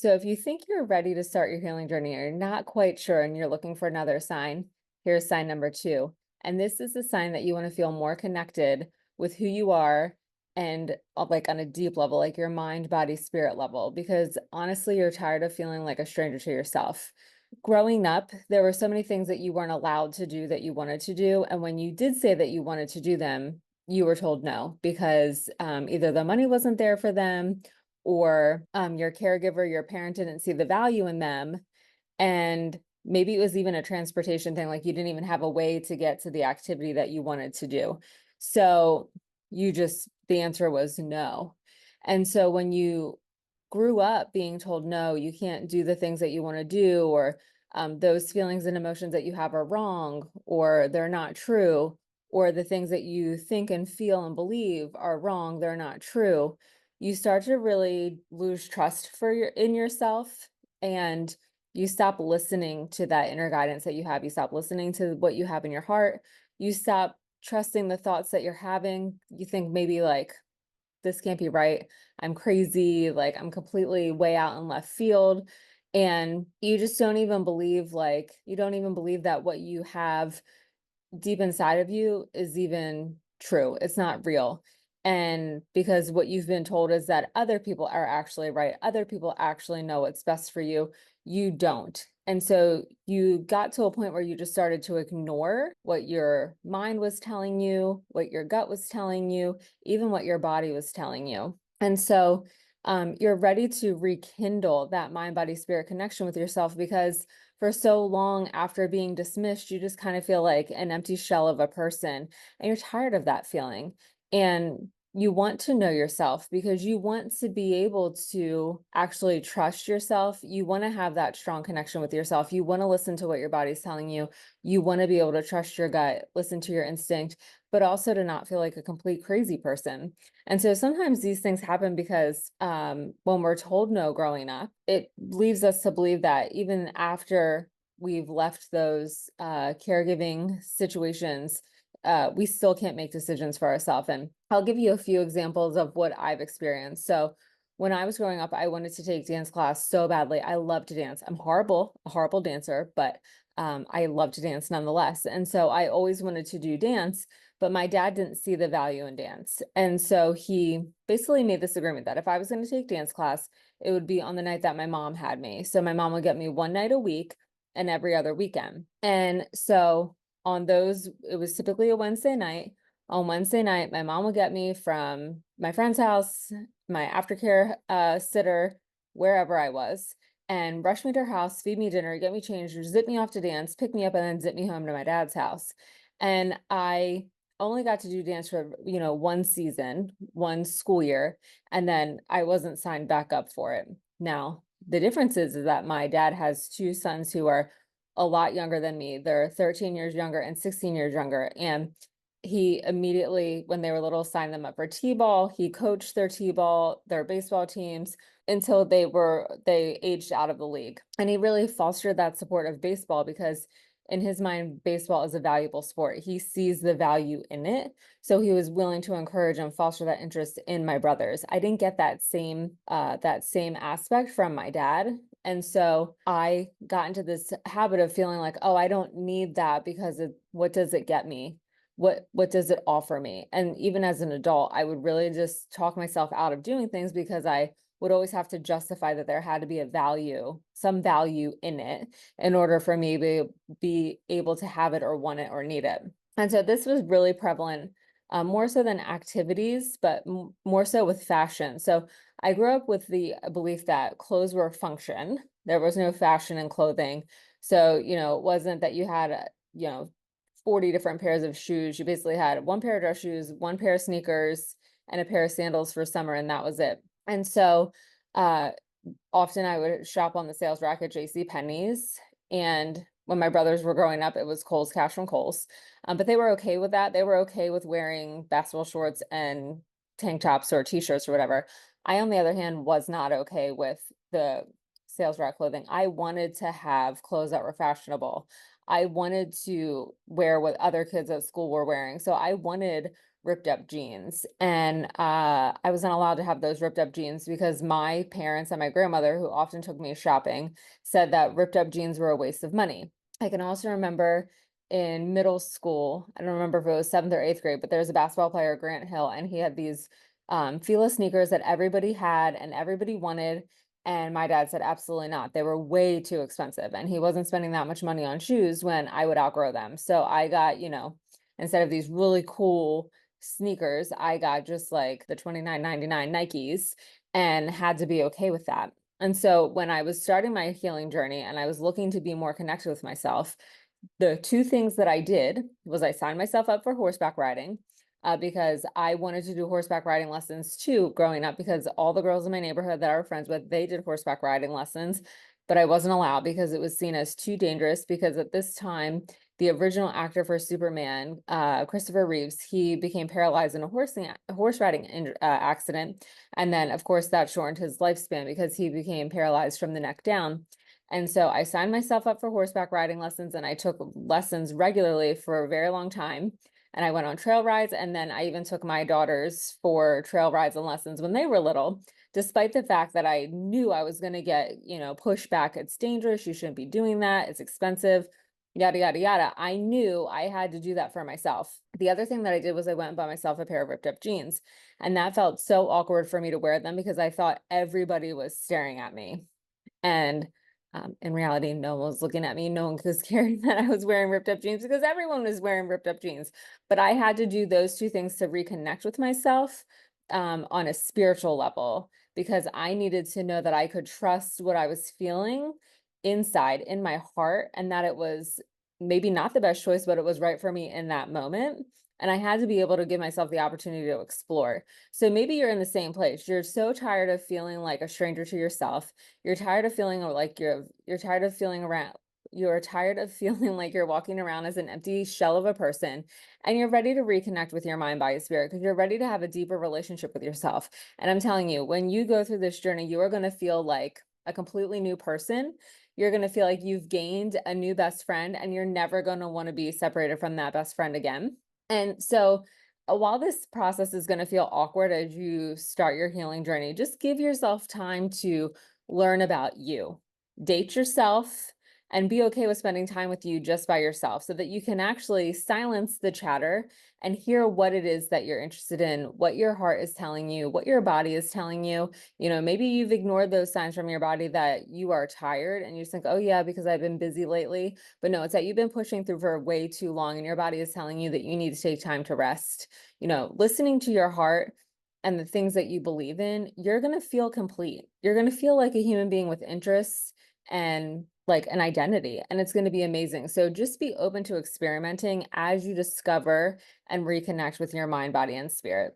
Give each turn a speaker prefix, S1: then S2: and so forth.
S1: So if you think you're ready to start your healing journey, or you're not quite sure and you're looking for another sign, here's sign number two. And this is the sign that you want to feel more connected with who you are and like on a deep level, like your mind, body, spirit level, because honestly, you're tired of feeling like a stranger to yourself. Growing up, there were so many things that you weren't allowed to do that you wanted to do. And when you did say that you wanted to do them, you were told no because either the money wasn't there for them or your caregiver, your parent didn't see the value in them. And maybe it was even a transportation thing, like you didn't even have a way to get to the activity that you wanted to do. So the answer was no. And so when you grew up being told no, you can't do the things that you want to do, or those feelings and emotions that you have are wrong, or they're not true, or the things that you think and feel and believe are wrong, they're not true, you start to really lose trust in yourself, and you stop listening to that inner guidance that you have. You stop listening to what you have in your heart. You stop trusting the thoughts that you're having. You think maybe like, this can't be right. I'm crazy. Like I'm completely way out in left field. And you just don't even believe, you don't even believe that what you have deep inside of you is even true. It's not real. And because what you've been told is that other people are actually right, other people actually know what's best for you, you don't. And so you got to a point where you just started to ignore what your mind was telling you, what your gut was telling you, even what your body was telling you. And so you're ready to rekindle that mind, body, spirit connection with yourself, because for so long after being dismissed, you just kind of feel like an empty shell of a person, and you're tired of that feeling. And you want to know yourself because you want to be able to actually trust yourself. You want to have that strong connection with yourself. You want to listen to what your body's telling you. You want to be able to trust your gut, listen to your instinct, but also to not feel like a complete crazy person. And so sometimes these things happen because when we're told no growing up, it leaves us to believe that even after we've left those caregiving situations, we still can't make decisions for ourselves. And I'll give you a few examples of what I've experienced. So when I was growing up, I wanted to take dance class so badly. I love to dance. I'm a horrible dancer, but I love to dance nonetheless. And so I always wanted to do dance, but my dad didn't see the value in dance. And so he basically made this agreement that if I was going to take dance class, it would be on the night that my mom had me. So my mom would get me one night a week and every other weekend. And so on those, it was typically a Wednesday night. On Wednesday night, my mom would get me from my friend's house, my aftercare sitter, wherever I was, and rush me to her house, feed me dinner, get me changed, zip me off to dance, pick me up, and then zip me home to my dad's house. And I only got to do dance for, one season, one school year, and then I wasn't signed back up for it. Now, the difference is that my dad has two sons who are a lot younger than me. They're 13 years younger and 16 years younger. And he immediately, when they were little, signed them up for t-ball. He coached their t-ball, their baseball teams until they aged out of the league. And he really fostered that support of baseball because in his mind, baseball is a valuable sport. He sees the value in it. So he was willing to encourage and foster that interest in my brothers. I didn't get that same aspect from my dad. And so I got into this habit of feeling like, oh, I don't need that because what does it get me? What does it offer me? And even as an adult, I would really just talk myself out of doing things because I would always have to justify that there had to be some value in it in order for me to be able to have it or want it or need it. And so this was really prevalent, more so than activities, but more so with fashion. So I grew up with the belief that clothes were function. There was no fashion in clothing. So, it wasn't that you had, 40 different pairs of shoes. You basically had one pair of dress shoes, one pair of sneakers, and a pair of sandals for summer, and that was it. And so often I would shop on the sales rack at J.C. Penney's. And when my brothers were growing up, it was Kohl's Cash from Kohl's. But they were okay with that. They were okay with wearing basketball shorts and tank tops or t-shirts or whatever. I, on the other hand, was not okay with the sales rack clothing. I wanted to have clothes that were fashionable. I wanted to wear what other kids at school were wearing. So I wanted ripped up jeans. And I wasn't allowed to have those ripped up jeans because my parents and my grandmother, who often took me shopping, said that ripped up jeans were a waste of money. I can also remember in middle school, I don't remember if it was seventh or eighth grade, but there was a basketball player, Grant Hill, and he had these Fila sneakers that everybody had and everybody wanted. And my dad said, absolutely not. They were way too expensive. And he wasn't spending that much money on shoes when I would outgrow them. So I got, instead of these really cool sneakers, I got just like the $29.99 Nikes and had to be okay with that. And so when I was starting my healing journey and I was looking to be more connected with myself, the two things that I did was I signed myself up for horseback riding because I wanted to do horseback riding lessons too growing up, because all the girls in my neighborhood that I was friends with, they did horseback riding lessons, but I wasn't allowed because it was seen as too dangerous. Because at this time, the original actor for Superman, Christopher Reeves, he became paralyzed in a horse riding accident. And then, of course, that shortened his lifespan because he became paralyzed from the neck down. And so I signed myself up for horseback riding lessons and I took lessons regularly for a very long time. And I went on trail rides. And then I even took my daughters for trail rides and lessons when they were little, despite the fact that I knew I was going to get, pushback. It's dangerous. You shouldn't be doing that. It's expensive, yada, yada, yada. I knew I had to do that for myself. The other thing that I did was I went and bought myself a pair of ripped up jeans. And that felt so awkward for me to wear them because I thought everybody was staring at me. And in reality, no one was looking at me. No one was caring that I was wearing ripped up jeans because everyone was wearing ripped up jeans. But I had to do those two things to reconnect with myself on a spiritual level, because I needed to know that I could trust what I was feeling inside in my heart, and that it was maybe not the best choice, but it was right for me in that moment. And I had to be able to give myself the opportunity to explore. So maybe you're in the same place. You're so tired of feeling like a stranger to yourself. You're tired of feeling like you're tired of feeling around. You're tired of feeling like you're walking around as an empty shell of a person, and you're ready to reconnect with your mind, body, spirit, because you're ready to have a deeper relationship with yourself. And I'm telling you, when you go through this journey, you are going to feel like a completely new person. You're going to feel like you've gained a new best friend, and you're never going to want to be separated from that best friend again. And so while this process is going to feel awkward as you start your healing journey, just give yourself time to learn about you, date yourself, and be okay with spending time with you just by yourself so that you can actually silence the chatter and hear what it is that you're interested in, what your heart is telling you, what your body is telling you. Maybe you've ignored those signs from your body that you are tired and you just think, oh yeah, because I've been busy lately. But no, it's that you've been pushing through for way too long and your body is telling you that you need to take time to rest. Listening to your heart and the things that you believe in, you're going to feel complete. You're going to feel like a human being with interests and like an identity, and it's going to be amazing. So just be open to experimenting as you discover and reconnect with your mind, body, and spirit.